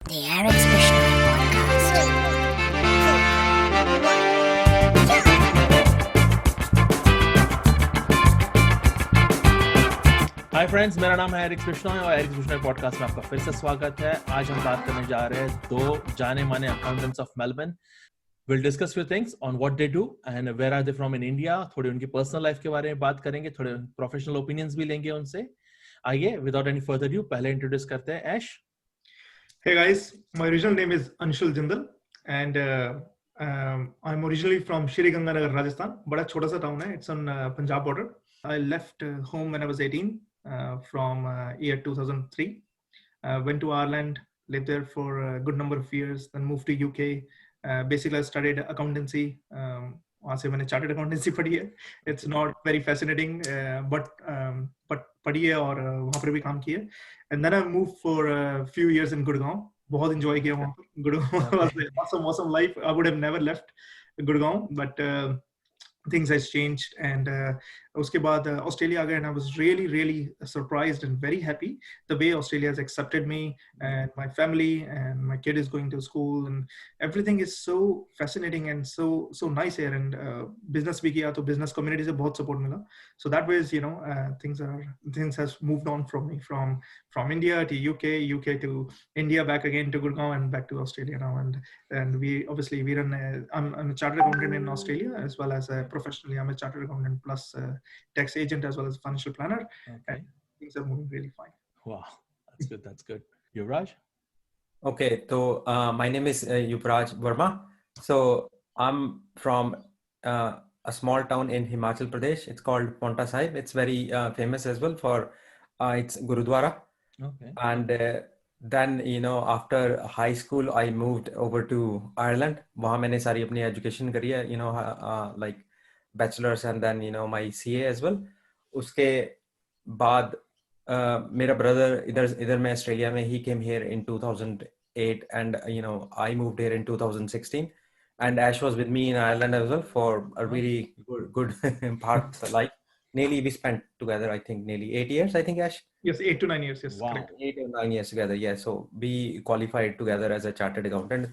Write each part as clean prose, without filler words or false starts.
The Alex Bishnoi Podcast. Hi friends, मेरा नाम है एरिक्स बिश्नोई और एरिक्स बिश्नोई पॉडकास्ट में आपका फिर से स्वागत है। आज हम बात करने जा रहे हैं दो जाने माने accountants of Melbourne. Will discuss few things on what they do and where are they from in India. थोड़ी उनकी पर्सनल लाइफ के बारे में बात करेंगे, थोड़े प्रोफेशनल ओपिनियंस भी लेंगे उनसे। आइए विदाउट एनी फर्दर ड्यू पहले इंट्रोड्यूस करते हैं ऐश। Hey guys, my original name is Anshul Jindal and I'm originally from Shri Ganganagar, Rajasthan. बड़ा छोटा सा town है, it's on Punjab border. I left home when I was 18 from year 2003. Went to Ireland, lived there for a good number of years, then moved to UK. Basically, I studied accountancy. वहाँ से मैंने chartered accountancy पढ़ी है. It's not very fascinating, but पढ़ी है और वहाँ पर भी काम किया है. And then I moved for a few years in Gurgaon. बहुत enjoy किया वहाँ पर. Gurgaon was an awesome life. I would have never left Gurgaon, but things has changed. And उसके बाद Australia आ गए, and I was really surprised and very happy the way Australia has accepted me and my family, and my kid is going to school, and everything is so fascinating and so nice here. And business भी किया तो business community से बहुत support मिला. So that way, you know, things has moved on from me from India to UK to India, back again to Gurgaon, and back to Australia now. And we obviously I'm a chartered accountant in Australia, as well as professionally I'm a chartered accountant plus tax agent as well as financial planner. Okay. And things are moving really fine. Wow, that's good. Yuvraj? Okay, so my name is Yuvraj Verma. So I'm from a small town in Himachal Pradesh. It's called Paonta Sahib. It's very famous as well for its Gurudwara. Okay. And then, you know, after high school, I moved over to Ireland. वहाँ मैंने सारी अपनी education करी है, you know, like bachelor's and then, you know, my CA as well. उसके बाद मेरा brother इधर मैं Australia में, he came here in 2008, and you know, I moved here in 2016, and Ash was with me in Ireland as well for a really good part of life. Nearly we spent together, I think, nearly 8 years, I think, Ash? Yes, 8 to 9 years. Yes, Wow. correct. 8 or 9 years together, yeah. So we qualified together as a chartered accountant,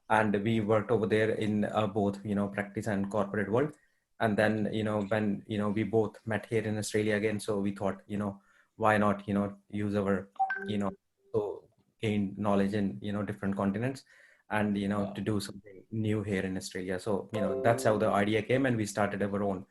and we worked over there in both, you know, practice and corporate world. And then, you know, when, you know, we both met here in Australia again, so we thought, you know, why not, you know, use our, you know, so gain knowledge in, you know, different continents, and, you know, to do something new here in Australia. So, you know, that's how the idea came, and we started our own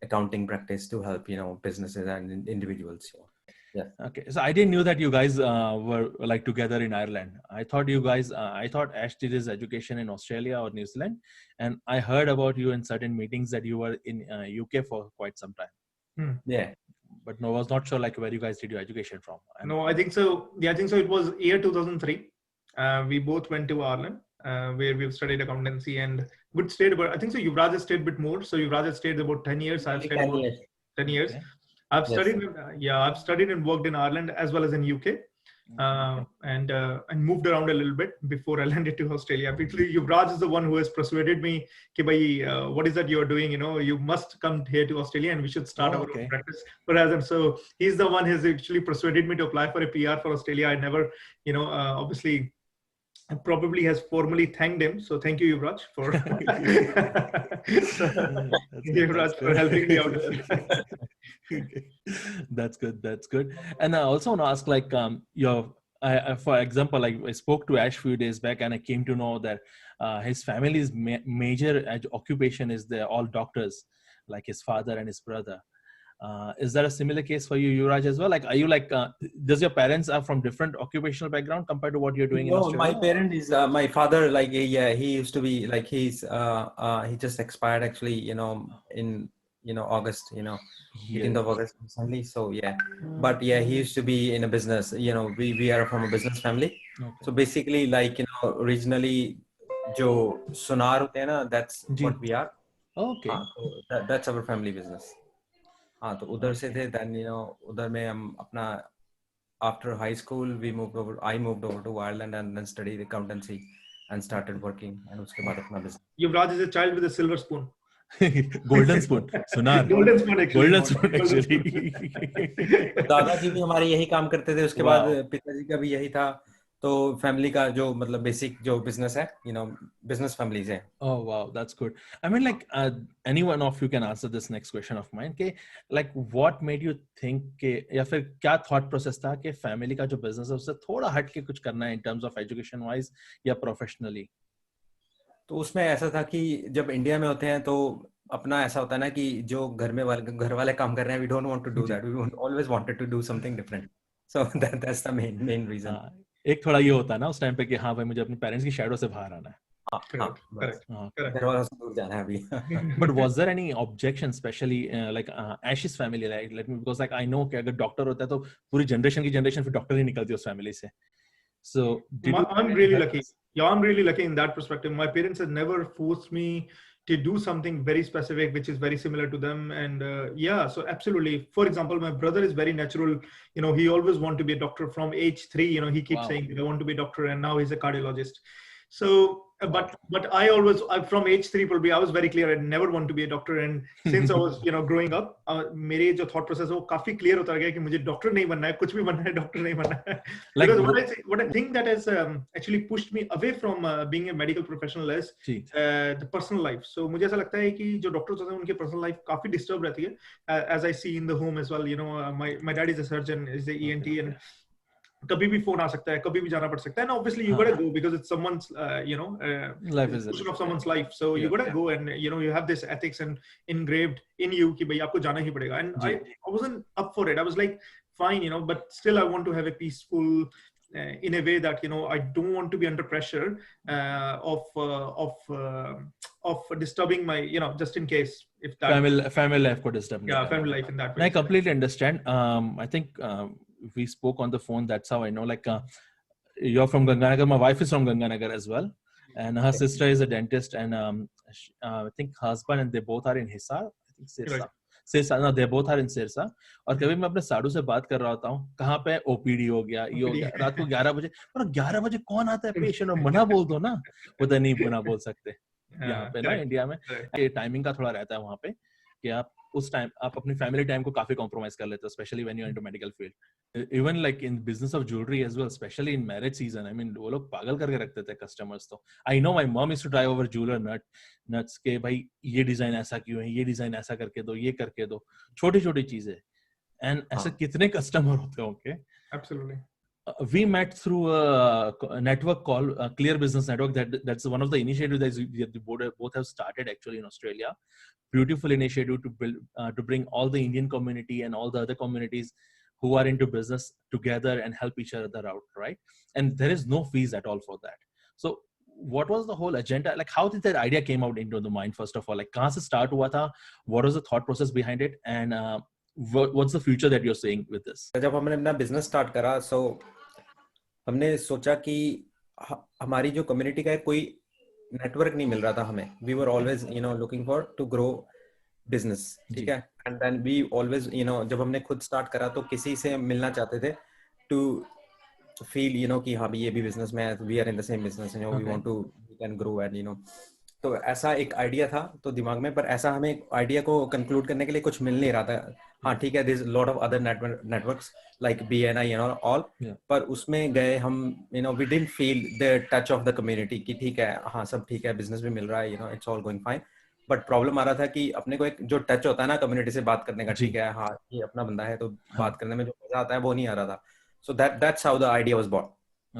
accounting practice to help, you know, businesses and individuals. So, yeah. Okay, so I didn't know that you guys were like together in Ireland. I thought you guys, I thought Ash did his education in Australia or New Zealand, and I heard about you in certain meetings that you were in UK for quite some time. Yeah. But no, I was not sure like where you guys did your education from. No, I think so. Yeah, I think so. It was year 2003. We both went to Ireland, where we've studied accountancy and good stayed. But I think so. Yuvraj has stayed a bit more. So Yuvraj has stayed about 10 years. I've stayed 10 about years. 10 years. Okay. I've Yes. studied and worked in Ireland as well as in UK. And moved around a little bit before I landed to Australia. Basically, Yuvraj is the one who has persuaded me, "Ki bhai, what is that you're doing? You know, you must come here to Australia, and we should start our own practice." And so he's the one who has actually persuaded me to apply for a PR for Australia. I never, you know, obviously, probably has formally thanked him. So thank you, Yuvraj, for Yuvraj for helping me out. That's good. And I also want to ask, like, for example, like I spoke to Ash a few days back, and I came to know that his family's major occupation is they're all doctors, like his father and his brother. Is that a similar case for you, Yuvraj, as well? Like, are you like, does your parents are from different occupational background compared to what you're doing in No, Australia? my parent is my father. Like, yeah, he used to be like he just expired actually. You know, in August. You know, 18th of August recently. So yeah, but yeah, he used to be in a business. You know, we are from a business family. Okay. So basically, like, you know, originally, जो सुनार होते हैं ना, that's what we are. Okay. So that's our family business. हाँ, तो उधर से थे. Then, you know, उधर में हम अपना after high school I moved over to Ireland and then studied accountancy and started working, and उसके बाद अपना business. Yuvraj is a child with a silver spoon. Golden spoon, Sunar. Golden spoon actually. Golden spoon actually. दादाजी भी हमारे यही काम करते थे. उसके बाद पिताजी का भी यही था. तो फैमिली का जो मतलब बेसिक जो बिजनेस है, बिजनेस फैमिलीज है. Oh wow, that's good. I mean, like any one of you can answer this next question of mine. कि like what made you think कि या फिर क्या thought process था कि family का जो business है उससे थोड़ा हट के कुछ करना है in terms of education wise या professionally? तो उसमें ऐसा था कि जब इंडिया में होते हैं तो अपना ऐसा होता है ना कि जो घर वाले काम कर रहे हैं, we don't want to do that, we always wanted to do something different. So that's the main reason. हाँ, एक थोड़ा ये होता है ना उस टाइम पे कि हाँ भाई मुझे अपने पेरेंट्स की शैडो से बाहर आना है. Correct. हाँ. घर वालों से दूर जाना है अभी. But was there any objection, especially like Ash's family, like let me, because like I know कि अगर डॉक्टर होता है तो पूरी जनरेशन फिर डॉक्टर ही निकलती है उस फैमिली से. So did you I'm really lucky. Yeah, I'm really lucky in that perspective. My parents have never forced me to do something very specific, which is very similar to them. And yeah, so absolutely. For example, my brother is very natural. He always wanted to be a doctor from age 3. He keeps Wow. saying, I want to be a doctor, and now he's a cardiologist. So, but I'm from age 3 probably, I was very clear. I never want to be a doctor. And since I was, growing up, मेरे जो thought process है वो काफी clear होता गया कि मुझे doctor नहीं बनना है, कुछ भी बनना है, doctor नहीं बनना है. Like Because what I think that has actually pushed me away from being a medical professional is the personal life. So मुझे ऐसा लगता है कि जो doctors होते हैं उनकी personal life काफी disturb रहती है. As I see in the home as well, my dad is a surgeon, is the ENT, and कभी भी फोन आ सकता है, कभी भी जाना पड़ सकता है, and obviously you gotta go because it's someone's life is portion of someone's life, so you gotta go, and you have this ethics and engraved in you कि भाई आपको जाना ही पड़ेगा. And I wasn't up for it. I was like fine, but still I want to have a peaceful in a way that I don't want to be under pressure of disturbing my just in case if that family life को disturb. Yeah, family life in that way. I completely understand. I think we spoke on the phone. That's how I know. Like you're from Ganganagar. My wife is from Ganganagar as well, and her sister is a dentist. And I think husband and they both are in Hisar. I think Sirsa. Sirsa. No, they both are in Sirsa. और कभी मैं अपने साडू से बात कर रहा होता हूँ, कहाँ पे OPD हो गया, ये हो गया, रात को 11 बजे. और 11 बजे कौन आता है पेशेंट, और मना बोल दो ना, वो तो नहीं मना बोल सकते यहाँ पे ना इंडिया में. टाइमिंग का थोड़ा रहता है वहाँ पे कि आप उस टाइम आप अपनी फैमिली टाइम को काफी कॉम्प्रोमाइज कर लेते हो, specially when you are into medical field. Even like in business of jewellery as well, specially in marriage season. I mean वो लोग पागल करके रखते थे कस्टमर्स. तो I know my mom is to try over jeweller nuts के भाई ये डिजाइन ऐसा क्यों है, ये डिजाइन ऐसा करके दो, ये करके दो, छोटी छोटी चीजें. एंड ऐसे कितने कस्टमर होते होंगे. Absolutely. We met through a network called Clear Business Network. That's one of the initiatives that the both have started actually in Australia. Beautiful initiative to build to bring all the Indian community and all the other communities who are into business together and help each other out, right? And there is no fees at all for that. So what was the whole agenda? Like how did that idea came out into the mind first of all? Like kahan se start hua tha? What was the thought process behind it? And what's the future that you're seeing with this? जब हमने अपना business start करा, सो हमने सोचा कि हमारी जो community का है कोई नेटवर्क नहीं मिल रहा था हमें. We were always looking for to grow business, ठीक है. एंड देन वी ऑलवेज जब हमने खुद स्टार्ट करा तो किसी से मिलना चाहते थे टू फील कि हाँ भी ये भी बिजनेस में है, we are in the same business, we want to can grow. And तो ऐसा एक आइडिया था तो दिमाग में, पर ऐसा हमें आइडिया को कंक्लूड करने के लिए कुछ मिल नहीं रहा था. हाँ ठीक है, there is lot of other networks like BNI and all, पर उसमें गए हम we didn't feel the touch of the community कि ठीक है, हाँ सब ठीक है, बिजनेस भी मिल रहा है, it's all going fine. But problem आ रहा था कि अपने को एक जो टच होता है ना कम्युनिटी से बात करने का, ठीक है हाँ ये अपना बंदा है, तो बात करने में जो मजा आता है वो नहीं आ रहा था. So that's how the idea was born.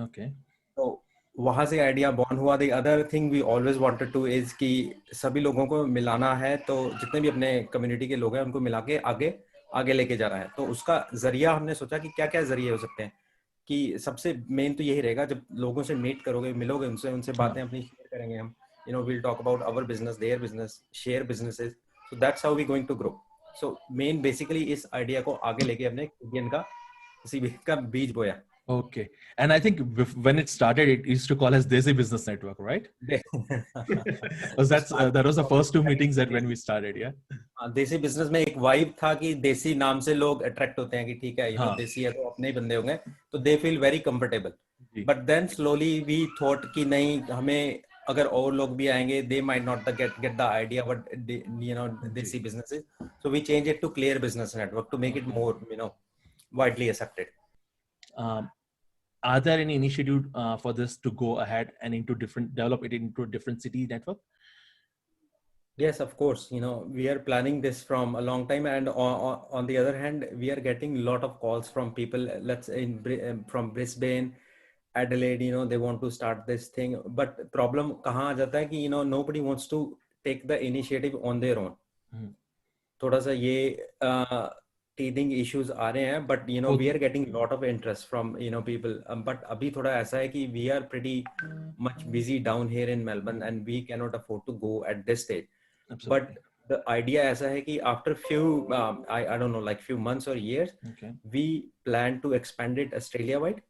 Okay, तो वहां से आइडिया बॉर्न हुआ. The other thing we always wanted to is कि सभी लोगों को मिलाना है, तो जितने भी अपने कम्युनिटी के लोग हैं उनको मिला के आगे लेके जा रहा है. तो उसका जरिया हमने सोचा कि क्या क्या जरिए हो सकते हैं, कि सबसे मेन तो यही रहेगा, जब लोगों से मीट करोगे, मिलोगे उनसे बातें अपनी शेयर करेंगे हम, we'll talk about our business, their business, share businesses. So that's how we're going to grow. So main basically इस आइडिया को आगे लेके अपने इंडियन का किसी का बीज बोया. Okay, and I think when it started, it used to call as Desi Business Network, right? That was the first two meetings that when we started, yeah. देसी बिजनेस में एक वाइब था कि देसी नाम से लोग अट्रैक्ट होते हैं कि ठीक है, देसी है तो अपने ही बंदे होंगे, तो they feel very comfortable. But then slowly we thought कि नहीं, हमें अगर और लोग भी आएंगे, they might not get the idea what desi businesses. So we change it to Clear Business Network to make it more widely accepted. are there any initiative for this to go ahead and develop it into a different city network? Yes, of course. We are planning this from a long time, and on the other hand, we are getting a lot of calls from people. Let's say from Brisbane, Adelaide. They want to start this thing, but problem कहाँ आ जाता है कि nobody wants to take the initiative on their own. थोड़ा सा ये teething issues आ रहे हैं, but we are getting a lot of interest from people. But अभी थोड़ा ऐसा है कि we are pretty much busy down here in Melbourne, and we cannot afford to go at this stage. Absolutely. But the idea ऐसा है कि after few I don't know, like few months or years, we plan to expand it Australia wide.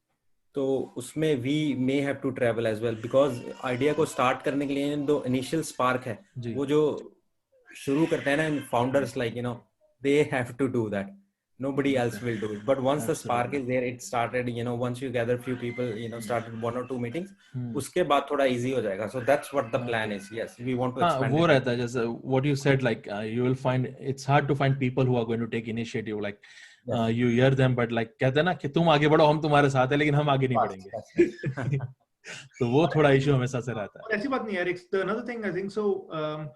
तो उसमें we may have to travel as well, because idea को start करने के लिए जो initial spark है वो जो शुरू करते हैं ना founders, like they have to do that. Nobody else will do it. But once the spark is there, it started, once you gather few people, started 1 or 2 meetings, उसके बाद थोड़ा easy हो जाएगा. So that's what the plan is. Yes, we want to expand वो it. रहता है जैसे what you said, like you will find it's hard to find people who are going to take initiative, like you hear them, but like कहते हैं ना कि तुम आगे बढ़ो, हम तुम्हारे साथ हैं, लेकिन हम आगे नहीं बढ़ेंगे. तो वो थोड़ा issue हमेशा से रहता है. ऐसी बात नहीं यार. Another thing I think so,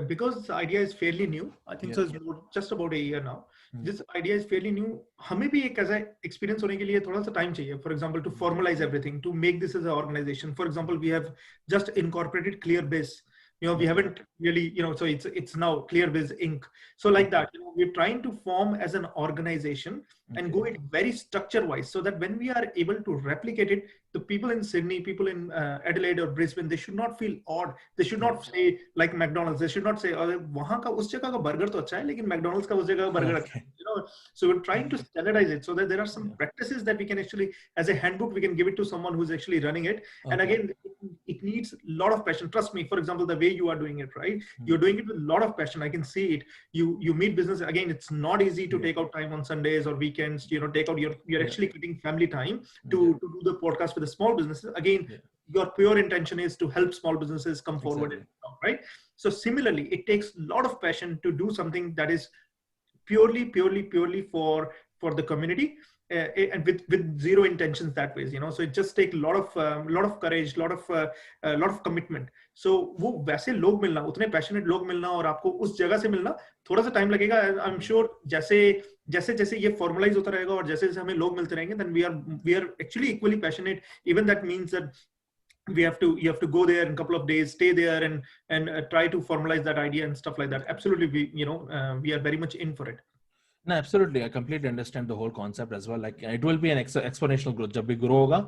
because the idea is fairly new, I think so it's just about a year now. This idea is fairly new. हमें भी एक ऐसा experience होने के लिए थोड़ा सा time चाहिए. For example, to formalize everything, to make this as an organization. For example, we have just incorporated ClearBiz. We haven't really, so it's now ClearBiz Inc. So like that, we're trying to form as an organization and go it very structure wise, so that when we are able to replicate it, the people in Sydney, people in Adelaide or Brisbane, they should not feel odd. They should not say like McDonald's. They should not say, वहाँ का उस जगह का burger तो अच्छा है, लेकिन McDonald's का उस जगह का burger अच्छा है. So we're trying to standardize it so that there are some practices that we can actually, as a handbook, we can give it to someone who's actually running it. And again, it needs a lot of passion. Trust me, for example, the way you are doing it, right? You're doing it with a lot of passion. I can see it. You meet business. Again, it's not easy to take out time on Sundays or weekends, take out you're actually getting family time to do the podcast with the small businesses. Again, your pure intention is to help small businesses come forward, right? So similarly, it takes a lot of passion to do something that is purely for the community, and with zero intentions that ways, so it just takes a lot of courage, lot of commitment. So वो वैसे लोग मिलना, उतने passionate लोग मिलना और आपको उस जगह से मिलना थोड़ा सा time लगेगा. I'm sure जैसे ये formalize होता रहेगा और जैसे हमें लोग मिलते रहेंगे, then we are actually equally passionate. Even that means that you have to go there in a couple of days, stay there and try to formalize that idea and stuff like that. Absolutely, we are very much in for it. No, absolutely. I completely understand the whole concept as well. Like it will be an exponential growth. जब भी grow होगा,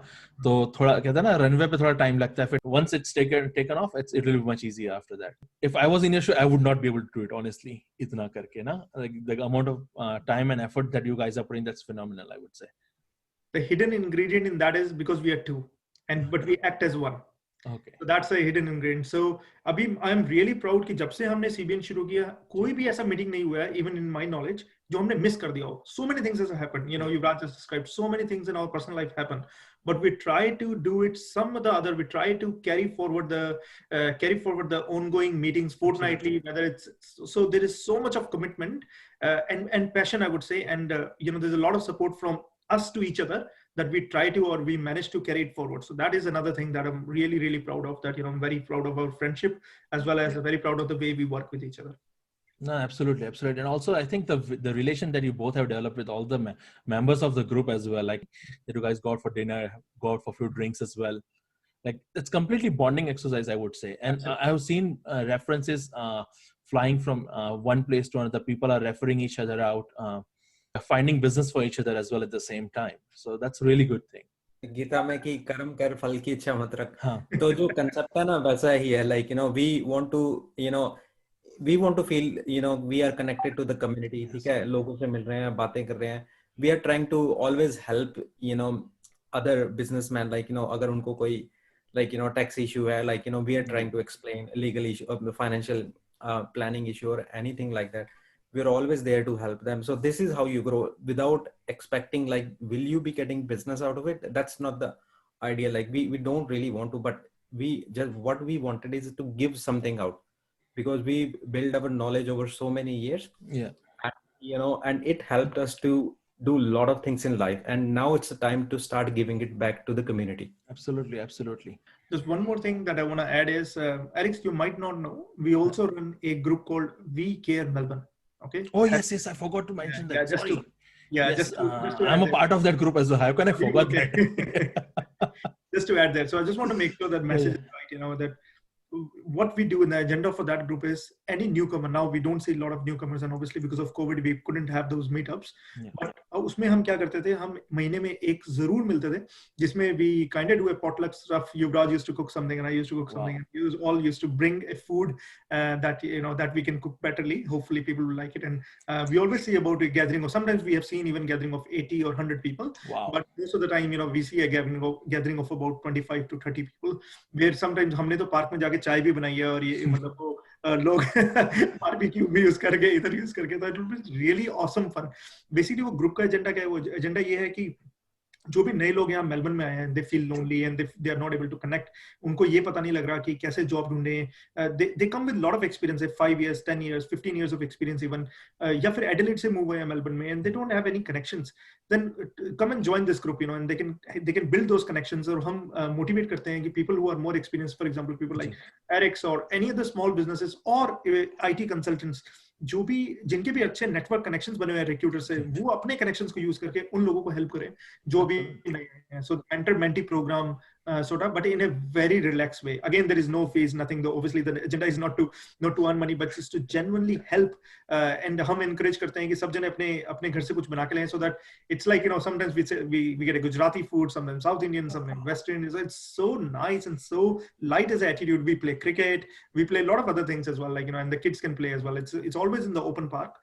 तो थोड़ा कहते हैं ना runway पे थोड़ा time लगता है. Once it's taken off, it will be much easier after that. If I was in your shoe, I would not be able to do it honestly. इतना करके ना, like the amount of time and effort that you guys are putting, that's phenomenal, I would say. The hidden ingredient in that is because we are two, but we act as one. Okay. So that's a hidden ingredient. So अभी I am really proud कि जब से हमने CBN शुरू किया, कोई भी ऐसा meeting नहीं हुआ है, even in my knowledge, जो हमने miss कर दिया हो. So many things has happened. Yuvraj just described so many things in our personal life happen, but we try to do it some or the other. We try to carry forward the ongoing meetings fortnightly. Whether it's so there is so much of commitment and passion, I would say, and there's a lot of support from us to each other that we try to, or we manage to carry it forward. So that is another thing that I'm really, really proud of, that, I'm very proud of our friendship, as well as very proud of the way we work with each other. No, absolutely. And also I think the relation that you both have developed with all the members of the group as well, like that you guys go out for dinner, go out for few drinks as well. Like it's completely bonding exercise, I would say. And I have seen references flying from one place to another. People are referring each other out, finding business for each other as well at the same time. So that's a really good thing. Gita में कि कर्म कर फल की इच्छा मत रख. तो जो concept है ना वैसा ही है. Like we want to feel we are connected to the community. ठीक है, लोगों से मिल रहे हैं, बातें कर रहे हैं. We are trying to always help other businessmen, like अगर उनको कोई tax issue है, like we are trying to explain legal issue, financial planning issue or anything like that. We're always there to help them. So this is how you grow, without expecting like, will you be getting business out of it? That's not the idea. Like we don't really want to, but what we wanted is to give something out, because we build our knowledge over so many years. Yeah. And, and it helped us to do a lot of things in life, and now it's the time to start giving it back to the community. Absolutely. Just one more thing that I want to add is, Alex, you might not know, we also run a group called We Care Melbourne. Okay. Oh yes, I forgot to mention that. Sorry. Yes, just to I'm a add part of that group as well. How can I forget that? Just to add that. So I just want to make sure that message is right, that what we do in the agenda for that group is any newcomer. Now we don't see a lot of newcomers, and obviously because of COVID we couldn't have those meetups. But उसमें हम क्या करते थे, हम महीने में एक जरूर मिलते थे जिसमें we kind of do a potluck stuff. Yuvraj used to cook something and I used to cook something, and we all used to bring a food that that we can cook betterly. Hopefully people will like it, and we always see about a gathering, or sometimes we have seen even gathering of 80 or 100 people. But most of the time we see a gathering of about 25 to 30 people, where sometimes हमने तो park में जाके चाय भी बनाई है, और ये मतलब वो लोग बारबेक्यू भी यूज करके इधर यूज करके, तो it will be really awesome fun. Basically वो ग्रुप का एजेंडा क्या है? वो एजेंडा ये है कि जो भी नए लोग यहाँ मेलबर्न में आए हैं, they feel lonely and they are not able to connect. उनको ये पता नहीं लग रहा कि कैसे जॉब ढूंढें. They come with lot of experience, 5 years 10 years 15 years of experience even, या फिर एडिलेड से मूव हुए हैं मेलबर्न में, and they don't have any connections. Then come and join this group, and they can build those connections. और हम motivate करते हैं कि people who are more experience, for example people like Erics और any other small businesses और IT consultants, जो भी जिनके भी अच्छे नेटवर्क कनेक्शंस बने हुए हैं रिक्रूटर से, वो अपने कनेक्शंस को यूज करके उन लोगों को हेल्प करें जो भी नए हैं. So mentor mentee program sort of, but in a very relaxed way. Again, there is no fees, nothing though. Obviously the agenda is not to earn money, but just to genuinely help. And हम encourage करते हैं कि सब जने अपने घर से कुछ बना के लें, so that it's like sometimes we get a Gujarati food, sometimes South Indian, sometimes Western. It's so nice and so light as attitude. We play cricket, we play a lot of other things as well, like and the kids can play as well. It's always in the open park,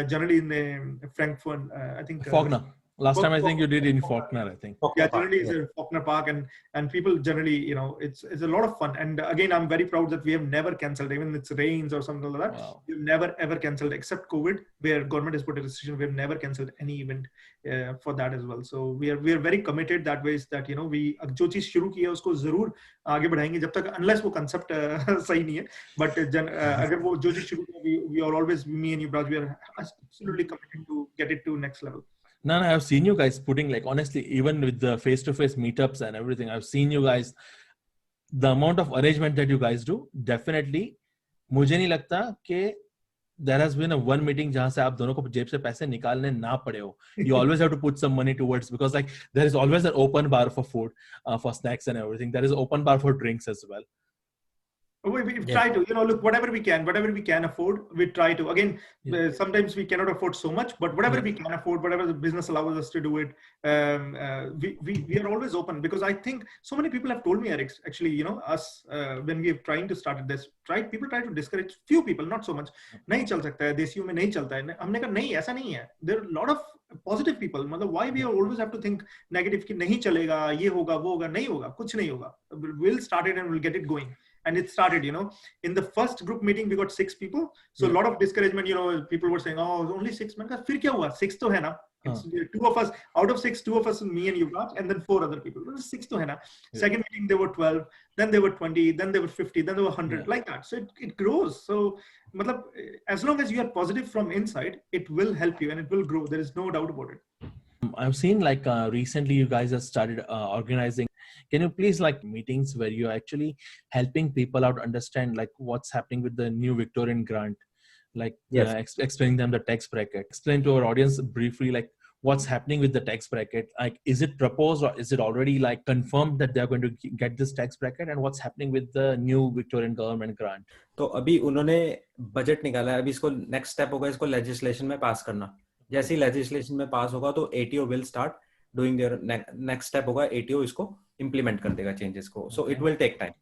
generally in the Frankfurt, I think Faulkner. Last time I think you did in Faulkner, I think. Yeah, generally it's in Faulkner Park, and people generally, it's a lot of fun. And again, I'm very proud that we have never cancelled, even if it's rains or something like that. Wow. We've never ever cancelled, except COVID, where government has put a restriction. We've never cancelled any event for that as well. So we are very committed that way, is that we जो चीज शुरू की है उसको जरूर आगे बढ़ाएंगे, जब तक unless वो concept सही नहीं है. But अगर वो जो चीज शुरू की, we are always, me and Yuvraj, we are absolutely committed to get it to next level. No, I've seen you guys putting, like, honestly, even with the face-to-face meetups and everything, I've seen you guys, the amount of arrangement that you guys do, definitely, मुझे नहीं लगता कि there has been a one meeting जहाँ से आप दोनों को जेब से पैसे निकालने ना पड़े हो. You always have to put some money towards, because like there is always an open bar for food, for snacks and everything. There is an open bar for drinks as well. We try to, look, whatever we can afford, we try to. Again, sometimes we cannot afford so much, but whatever we can afford, whatever the business allows us to do it, we are always open. Because I think so many people have told me, Eric, actually, us, when we are trying to start this, people try to discourage few people, not so much. नहीं चल सकता है, देसियों में नहीं चलता है. हमने कहा नहीं, ऐसा नहीं है. There are a lot of positive people. मतलब why we always have to think negative कि नहीं चलेगा, ये होगा, वो होगा, नहीं होगा, कुछ नहीं होगा. We'll start it and we'll get it going. And it started, in the first group meeting, we got 6 people. So a lot of discouragement, people were saying, oh, only 6 men. फिर क्या हुआ? 6 तो है ना. It's 2 of us, out of 6, 2 of us, me and Yuvraj, and then 4 other people. 6 to hai na. Second meeting, there were 12, then there were 20, then there were 50, then there were 100, like that. So it grows. So matlab, as long as you are positive from inside, it will help you and it will grow. There is no doubt about it. I've seen like recently you guys have started organizing. Can you please like meetings where you're actually helping people out understand like what's happening with the new Victorian grant? Like explaining them the tax bracket. Explain to our audience briefly like what's happening with the tax bracket. Like, is it proposed or is it already like confirmed that they're going to get this tax bracket, and what's happening with the new Victorian government grant? तो अभी उन्होंने budget निकाला है. अभी इसको next step होगा इसको legislation में पास करना. जैसे ही लेजिस्लेशन में पास होगा तो ATO will start doing their next step होगा. ATO इसको implement कर देगा changes को. So it will take time.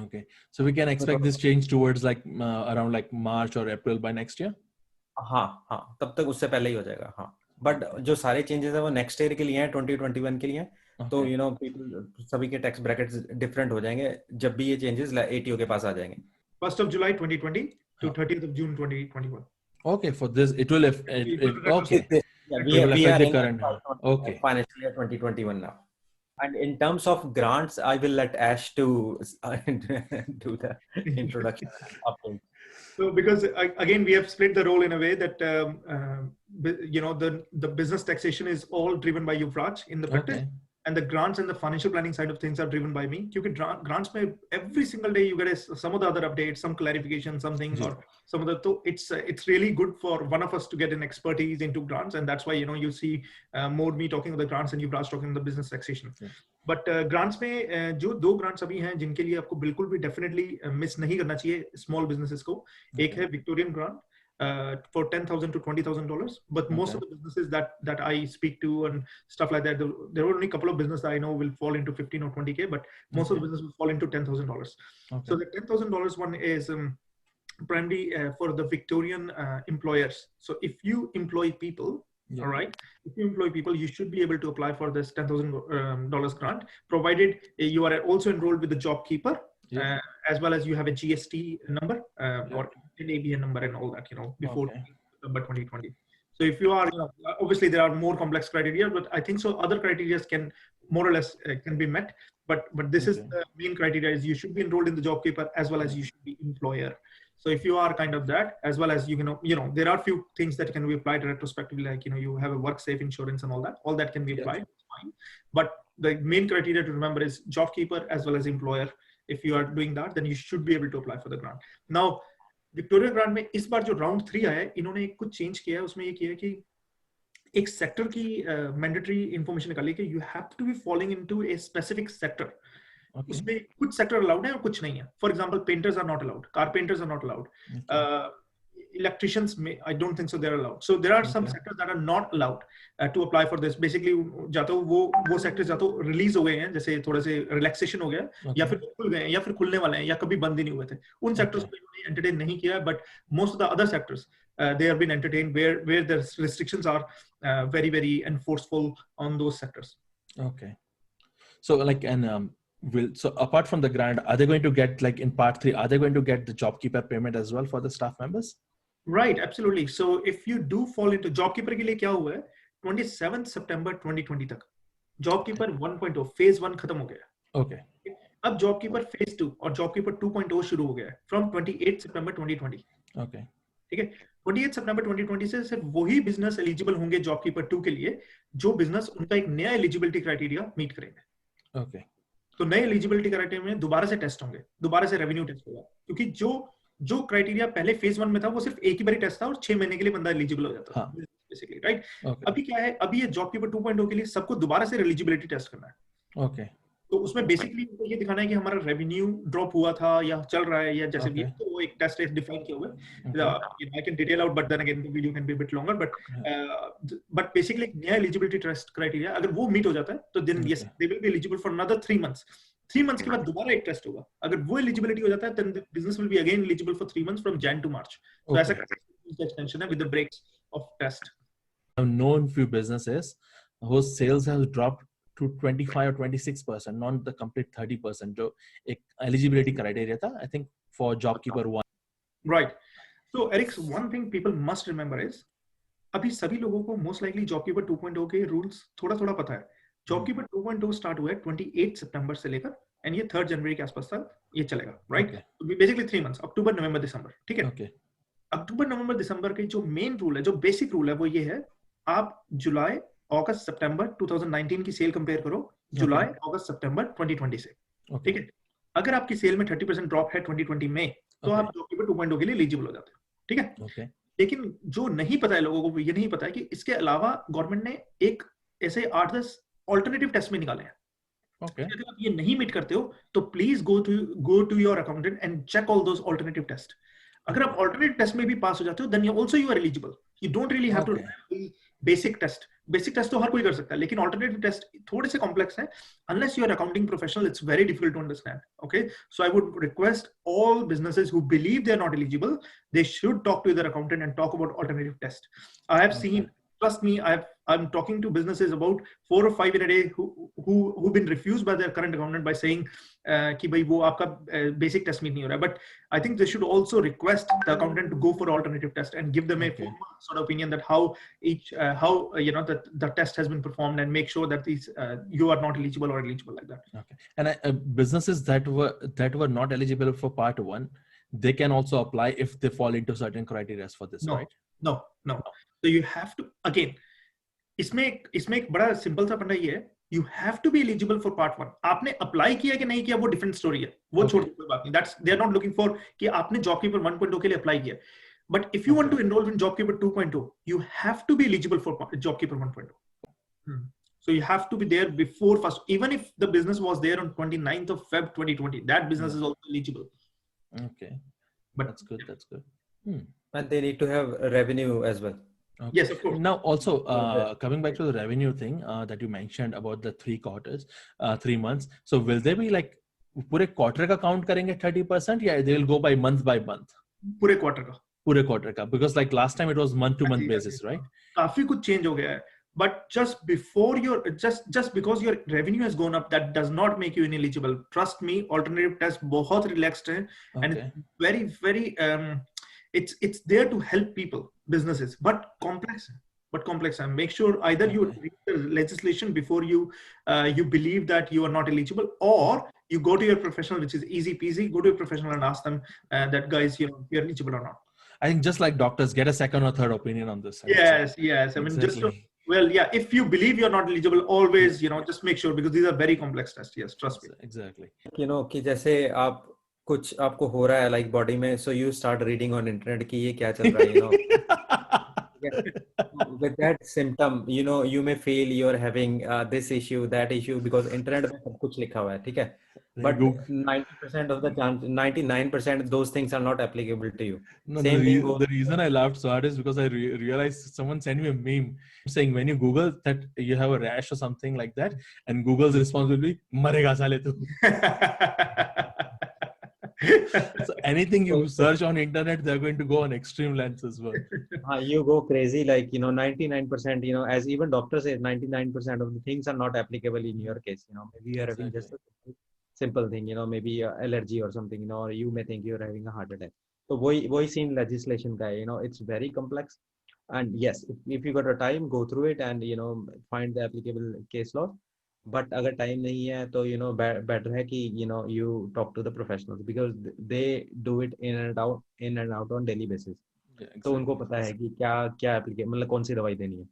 Okay, so we can expect this change towards like around like March or April by next year. हाँ, तब तक उससे पहले ही हो जाएगा. हाँ, बट जो सारे चेंजेस है वो नेक्स्ट ईयर के लिए हैं, 2021 के लिए हैं. तो people सभी के टैक्स ब्रैकेट्स डिफरेंट हो जाएंगे जब भी ये चेंजेस ATO के पास आ जाएंगे. 1st of July 2020 to 30th of June 2021. Okay, for this it will okay. We are the current financial year 2021 now. And in terms of grants, I will let Ash to do the introduction. So because again, we have split the role in a way that the business taxation is all driven by Yuvraj in the practice, Okay. and the grants and the financial planning side of things are driven by me. Because grants may every single day you get some of the other updates, some clarification, something, or some of the. So it's really good for one of us to get an expertise into grants, and that's why you see more me talking about the grants and Yuvraj talking about the business taxation. But grants में जो 2 grants अभी हैं जिनके लिए आपको बिल्कुल भी definitely miss नहीं करना चाहिए स्मॉल बिजनेसेस को, एक है Victorian grant for $10,000 to $20,000, but most of the businesses that I speak to and stuff like that, there are only a couple of businesses I know will fall into 15 or 20K, but most of the business will fall into $10,000. So the $10,000 one is primarily for the Victorian employers. So if you employ people, all right, if you employ people, you should be able to apply for this $10,000 grant, provided you are also enrolled with the JobKeeper, as well as you have a GST number or an ABN number and all that, before September 2020. So if you are, obviously there are more complex criteria, but I think so other criteria can more or less can be met. But this is the main criteria: is you should be enrolled in the JobKeeper as well as you should be employer. So if you are kind of that, as well as there are few things that can be applied retrospectively, like you have a work safe insurance and all that can be applied. Fine. But the main criteria to remember is JobKeeper as well as employer. If you are doing that, then you should be able to apply for the grant. Now, Victoria grant में इस बार जो round 3 आया है, इन्होंने कुछ change किया है. उसमें ये किया है कि एक सेक्टर की मैंडेटरी इंफॉर्मेशन निकाली कि you have to be following into a specific sector. उसमें कुछ सेक्टर अलाउड है और कुछ नहीं है. For example, painters are not allowed, carpenters are not allowed, electricians I don't think so they're allowed. So there are some sectors that are not allowed to apply for this. Basically जातो वो sectors जातो release हो गए हैं, जैसे थोड़े से relaxation हो गया, या फिर खुल गए हैं या फिर खुलने वाले हैं या कभी बंद ही नहीं हुए थे. उन sectors को इन्होंने entertain नहीं किया, but most of the other sectors they have been entertained where the restrictions are very very enforceful on those sectors. Okay. So so apart from the grant, are they going to get, like in part 3, are they going to get the JobKeeper payment as well for the staff members? Right, absolutely. So if you do fall into JobKeeper के लिए क्या हुआ है, 27 September 2020 तक JobKeeper 1.0 phase 1 खत्म हो गया. Okay. अब JobKeeper phase 2 और JobKeeper 2.0 शुरू हो गया है from 28 September 2020. Okay. ठीक है. 28 September 2020 से सिर्फ वही बिजनेस एलिजिबल होंगे JobKeeper 2 के लिए जो बिजनेस उनका एक नया एलिजिबिलिटी क्राइटेरिया मीट करेंगे. Okay. तो नए एलिजिबिलिटी क्राइटेरिया में दोबारा से टेस्ट होंगे, दोबारा से रेवेन्यू टेस्ट होगा, क्योंकि जो क्राइटेरिया पहले फेज 1 में था वो सिर्फ एक ही बार टेस्ट था और 6 महीने के लिए बंदा एलिजिबल हो जाता था बेसिकली, राइट? अभी क्या है, अभी ये JobKeeper 2.0 के लिए सबको दोबारा से एलिजिबिलिटी टेस्ट करना है. ओके. तो उसमें बेसिकली ये दिखाना है कि हमारा रेवेन्यू ड्रॉप हुआ था या चल रहा है या जैसे भी, तो वो एक टेस्ट है डिफाइन किया हुआ है. I can detail out, but then again the video can be bit longer, but basically एक नया एलिजिबिलिटी टेस्ट क्राइटेरिया अगर वो मीट हो जाता है तो then yes they will be eligible for another 3 months. 3 months के बाद दोबारा एक टेस्ट होगा. अगर वो एलिजिबिलिटी हो जाता है then the business will be again eligible for 3 months from Jan to March. So ऐसा extension है with the breaks of test. I've known few businesses whose sales has dropped to 25 or 26%, not the complete 30%. जो एक eligibility criteria था, I think for JobKeeper 1. Right. So Eric, one thing people must remember is अभी सभी लोगों को most likely JobKeeper 2.0 के rules थोड़ा पता है. JobKeeper 2.0 स्टार्ट हुआ है 28 सितंबर से लेकर एंड ये 3 जनवरी के आसपास तक ये चलेगा, राइट? बेसिकली 3 months, अक्टूबर, नवंबर, दिसंबर, ठीक है? अक्टूबर, नवंबर, दिसंबर के जो मेन रूल है, जो बेसिक रूल है, वो ये है, आप जुलाई, अगस्त, सितंबर 2019 की सेल कंपेयर करो जुलाई, अगस्त, सितंबर 2020 से, ठीक है? अगर आपकी सेल में 30% ड्रॉप है 2020 में, तो आप JobKeeper 2.0 के लिए एलिजिबल हो जाते हो, ठीक है? लेकिन जो नहीं पता है लोगों को, ये नहीं पता है कि इसके अलावा गवर्नमेंट ने एक ऐसे 8-10 ऑल्टरनेटिव टेस्ट में निकाले हैं. अगर आप ये नहीं मीट करते हो तो please go to your accountant and check all those alternative test. अगर आप ऑल्टरनेटिव टेस्ट में भी पास हो जाते हो, then you also you are eligible. You don't really have to basic test. Basic test तो हर कोई कर सकता है, लेकिन ऑल्टरनेटिव टेस्ट थोड़े से कॉम्प्लेक्स है. Unless you are accounting professional, it's very difficult to understand. Okay, so I would request all businesses who believe they are not eligible, they should talk to their accountant and talk about alternative test. I have seen, trust me, I'm talking to businesses about 4 or 5 in a day who've been refused by their current accountant by saying कि भाई वो आपका basic test meet नहीं हो रहा है. But I think they should also request the accountant to go for alternative test and give them a sort of opinion that how that the test has been performed, and make sure that these you are not eligible or eligible like that. Okay. And businesses that were not eligible for part 1, they can also apply if they fall into certain criteria for this, No. right? No. So you have to, again, इसमें एक बड़ा simple सा फंडा ये है, you have to be eligible for part 1. आपने apply किया कि नहीं किया वो डिफरेंट स्टोरी है, वो छोड़ कोई बात नहीं. That's they are not looking for कि आपने JobKeeper 1.0 के लिए अप्लाई किया. But if you want to enroll in JobKeeper 2.0, you have to be eligible for JobKeeper 1.0. So you have to be there before first. Even if the business was there on 29th of Feb 2020, that business is also eligible. Okay, but that's good. That's good. And they need to have revenue as well. Okay. Yes, of course. Now, also coming back to the revenue thing that you mentioned about the 3 quarters, 3 months. So will they be like पूरे quarter का count करेंगे 30% या they will go by month? पूरे quarter का. Because like last time it was month to month basis, right? काफी कुछ change हो गया है. But just before just because your revenue has gone up, that does not make you ineligible. Trust me, alternative test बहुत relaxed है, and it's very, very it's there to help people, businesses, but complex. And make sure either you read the legislation before you believe that you are not eligible, or you go to your professional, which is easy peasy. Go to your professional and ask them that, guys, you're eligible or not. I think just like doctors, get a second or third opinion on this. Yes. I mean, exactly. If you believe you're not eligible, always, just make sure, because these are very complex tests. Yes, trust me. Exactly. कि जैसे कुछ आपको हो रहा है like body में, so you start reading on internet कि ये क्या चल रहा है, with that symptom, you may feel you're having this issue, that issue, because internet में सब कुछ लिखा हुआ है, ठीक है? But 90% of the chance, 99% those things are not applicable to you. No, the reason I laughed so hard is because I realized someone sent me a meme saying when you Google that you have a rash or something like that, and Google's response will be "Marega sale tu." So anything you search on internet, they're going to go on extreme lengths as well. You go crazy, like 99%, as even doctor says, 99% of the things are not applicable in your case. Maybe you're having just a simple thing, maybe allergy or something, or you may think you're having a heart attack. So वही scene legislation का है, it's very complex. And yes, if you got a time, go through it and find the applicable case law. But अगर time नहीं है तो better है कि you talk to the professionals, because they do it in and out on daily basis. Yeah, exactly. तो उनको पता है कि क्या applicable, मतलब कौन सी दवाई देनी है.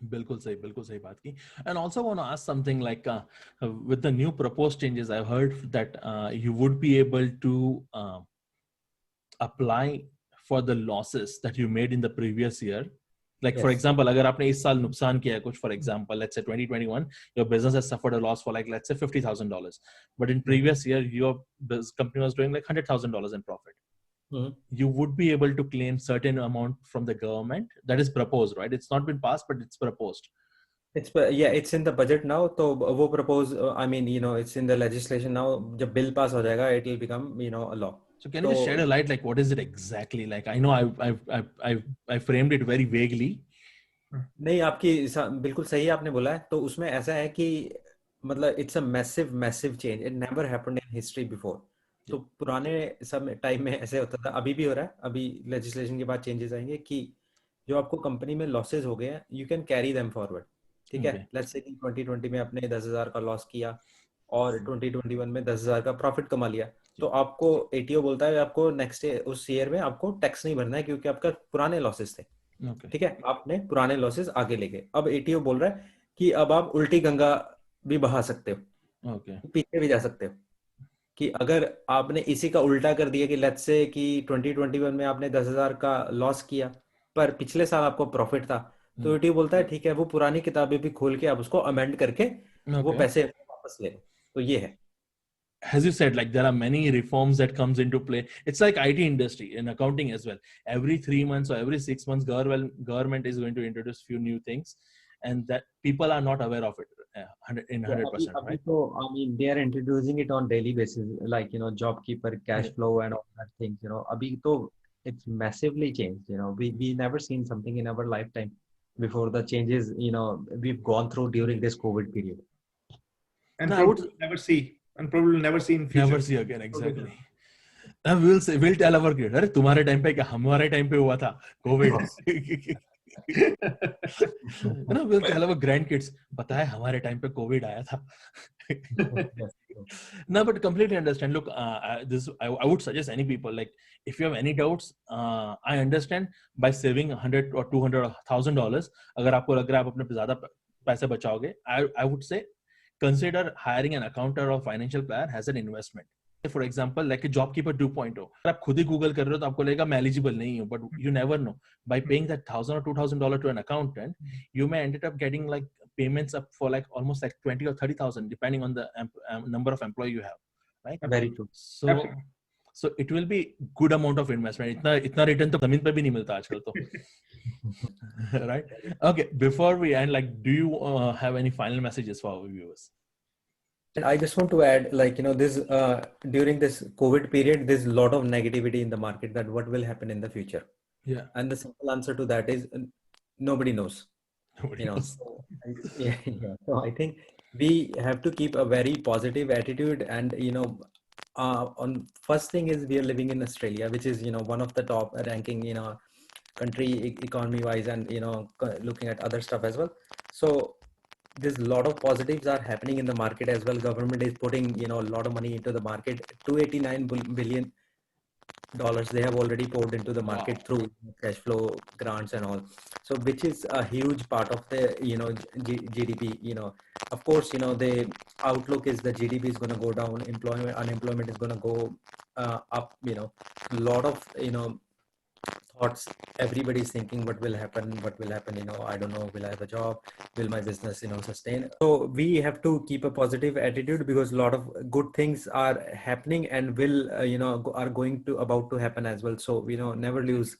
बिल्कुल सही बात की. And also want to ask something like with the new proposed changes, I've heard that you would be able to apply for the losses that you made in the previous year. Like, yes. For example, अगर आपने इस साल नुकसान किया है कुछ, for example, let's say 2021, your business has suffered a loss for like, let's say $50,000. But in previous year, your company was doing like $100,000 in profit. Mm-hmm. You would be able to claim certain amount from the government that is proposed, right? It's not been passed, but it's proposed. It's in the budget now. So वो propose, it's in the legislation now. जब bill pass हो जाएगा, it will become, a law. So can you just shed a light, like what is it exactly? Like I know I framed it very vaguely. नहीं, आपकी बिल्कुल सही आपने बोला है. तो उसमें ऐसा है कि मतलब it's a massive change. It never happened in history before. तो पुराने सब टाइम में ऐसे होता था, अभी भी हो रहा है. अभी लेजिस्लेशन के बाद चेंजेस आएंगे कि जो आपको कंपनी में लॉसेस हो गए हैं, you can carry them forward, ठीक है? लेट्स से कि 2020 में आपने 10,000 का लॉस किया और 2021 में 10,000 का प्रॉफिट कमा लिया, तो आपको एटीओ बोलता है आपको नेक्स्ट उस ईयर में आपको टैक्स नहीं भरना है, क्योंकि आपका पुराने लॉसेस थे, ठीक है? आपने पुराने लॉसेस आगे लेके, अब एटीओ बोल रहा है कि अब आप उल्टी गंगा भी बहा सकते हो, पीछे भी जा सकते हो, कि अगर आपने इसी का उल्टा कर दिया कि लेट्स से कि 2021 में आपने 10,000 का लॉस किया पर पिछले साल आपको प्रॉफिट था, तो एटीओ बोलता है ठीक है, वो पुरानी किताबें भी खोल के आप उसको अमेंड करके वो पैसे वापस ले लो. तो ये है. As you said, like there are many reforms that comes into play. It's like IT industry in accounting as well. Every 3 months or every 6 months, government is going to introduce few new things, and that people are not aware of it in 100%, right? So they are introducing it on daily basis, like JobKeeper, cash flow, and all that things. Abhi to it's massively changed. We never seen something in our lifetime before the changes we've gone through during this COVID period. And probably never see. And probably never see in future. Never see again, exactly. We'll tell our kids, अरे तुम्हारे time पे क्या हमारे time पे हुआ था Covid. ना we'll tell our grandkids, पता है हमारे टाइम पे कोविड आया था. No, but completely understand. Look, I would suggest any people, like if you have any doubts, I understand by saving $100 or $200 or $1,000. अगर आपको लग रहा है आप अपने पे ज़्यादा पैसे बचाओगे, I would say consider hiring an accountant or financial planner as an investment. For example, like a JobKeeper 2.0. अगर आप खुद ही गूगल कर रहे हो तो आपको लगेगा मैं eligible नहीं हूँ, but you never know. By paying that $1,000 or $2,000 to an accountant, you may end up getting like payments up for like almost like 20 or 30,000 depending on the number of employee you have, right? Very true. So it will be good amount of investment. इतना return तो जमीन पे भी नहीं मिलता आजकल तो. Right? Okay, before we end, like, do you have any final messages for our viewers? I just want to add, like, this during this COVID period, there's a lot of negativity in the market that what will happen in the future. Yeah. And the simple answer to that is nobody knows. Nobody knows. So, yeah. So I think we have to keep a very positive attitude, and on first thing is we are living in Australia, which is one of the top ranking country economy wise, and looking at other stuff as well. So there's a lot of positives are happening in the market as well. Government is putting a lot of money into the market. $289 billion they have already poured into the market through cash flow grants and all. So which is a huge part of the GDP. Of course the outlook is the GDP is going to go down, unemployment is going to go up. A lot of thoughts everybody's thinking what will happen. I don't know, will I have a job, will my business sustain? So we have to keep a positive attitude, because a lot of good things are happening and will are about to happen as well. So never lose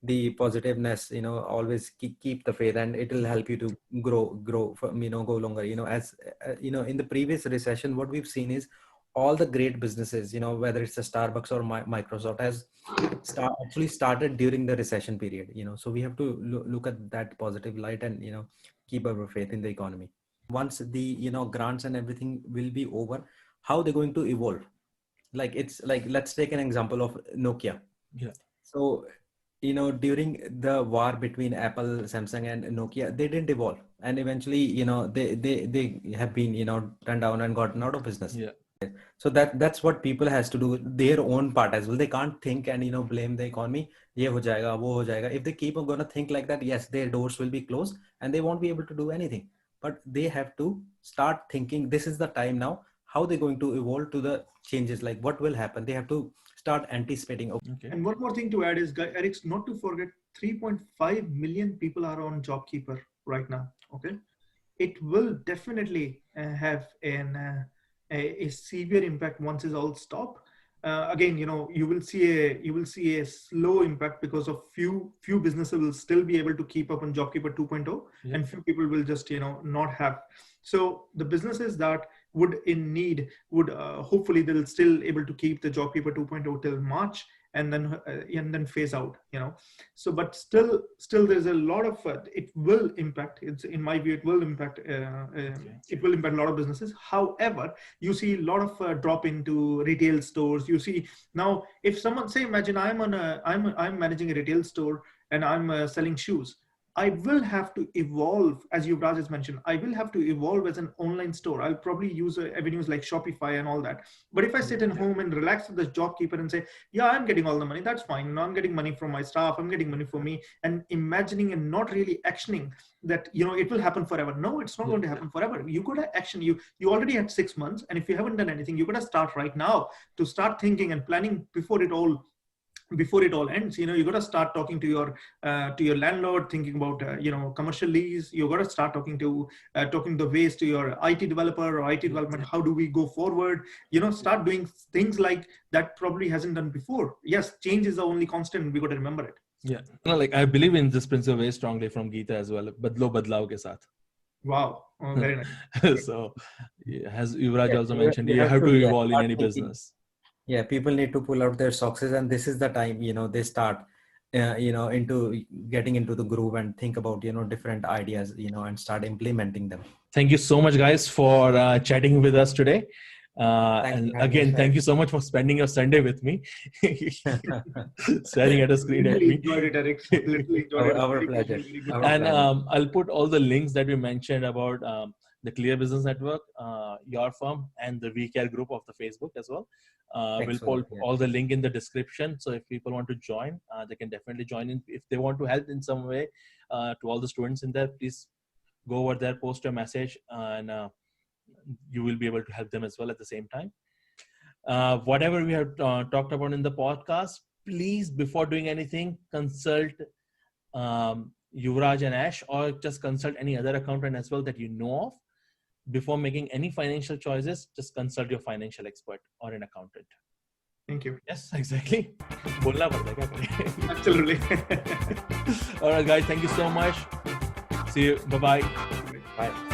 the positiveness, always keep the faith, and it will help you to grow from, go longer. As in the previous recession, what we've seen is all the great businesses, whether it's a Starbucks or Microsoft, has actually started during the recession period. So we have to look at that positive light and keep our faith in the economy. Once the grants and everything will be over, how they're going to evolve? Like it's like, let's take an example of Nokia. Yeah. So during the war between Apple, Samsung, and Nokia, they didn't evolve, and eventually they have been turned down and gotten out of business. Yeah. So that's what people has to do their own part as well. They can't think and blame the economy. Ye ho jayega, wo ho jayega. If they keep on gonna think like that, yes, their doors will be closed and they won't be able to do anything. But they have to start thinking, this is the time now, how they're going to evolve to the changes, like what will happen. They have to start anticipating. Okay. And one more thing to add is, Eric, not to forget, 3.5 million people are on JobKeeper right now. Okay, it will definitely have a severe impact once it's all stopped. Again, you will see a slow impact, because of few businesses will still be able to keep up on JobKeeper 2.0, and few people will just not have. So the businesses that would hopefully they'll still able to keep the JobKeeper 2.0 till March, and then phase out. So but still there's a lot of it will impact. It's, in my view, it will impact it will impact a lot of businesses. However, you see a lot of drop into retail stores. You see now, if someone, say, imagine I'm managing a retail store and I'm selling shoes. I will have to evolve, as Yuvraj has mentioned. I will have to evolve as an online store. I'll probably use avenues like Shopify and all that. But if I sit at home and relax with the JobKeeper and say, yeah, I'm getting all the money, that's fine. I'm getting money from my staff, I'm getting money for me, and imagining and not really actioning that, it will happen forever. No, it's not going to happen forever. You got to action. You already had 6 months. And if you haven't done anything, you got to start right now to start thinking and planning before it all ends. You got to start talking to your landlord, thinking about commercial lease. You got to start talking the ways to your IT developer or IT development. How do we go forward? Start doing things like that probably hasn't done before. Yes, change is the only constant. We got to remember it. Yeah, like I believe in this principle very strongly from Gita as well. Badlo badlao ke saath. Wow, very nice. So, as Yuvraj also mentioned, you have to evolve in any business. Yeah, people need to pull out their socks, and this is the time, they start, into getting into the groove and think about, different ideas, and start implementing them. Thank you so much, guys, for chatting with us today. Thanks And for having again, us, thank you so much for spending your Sunday with me, staring at a screen at Literally me. enjoyed it, Eric. Literally enjoyed it. Our Very good, pleasure. very good. Our And pleasure. I'll put all the links that we mentioned about the Clear Business Network, your firm, and the WeCare group of the Facebook as well. Thanks We'll for put that. Yeah. all the link in the description. So if people want to join, they can definitely join in. If they want to help in some way to all the students in there, please go over there, post a message, and you will be able to help them as well at the same time. Whatever we have talked about in the podcast, please, before doing anything, consult Yuvraj and Ash, or just consult any other accountant as well that you know of. Before making any financial choices, just consult your financial expert or an accountant. Thank you. Yes, exactly. बोलना पड़ता है क्या करें? Absolutely. All right, guys. Thank you so much. See you. Bye-bye. Bye.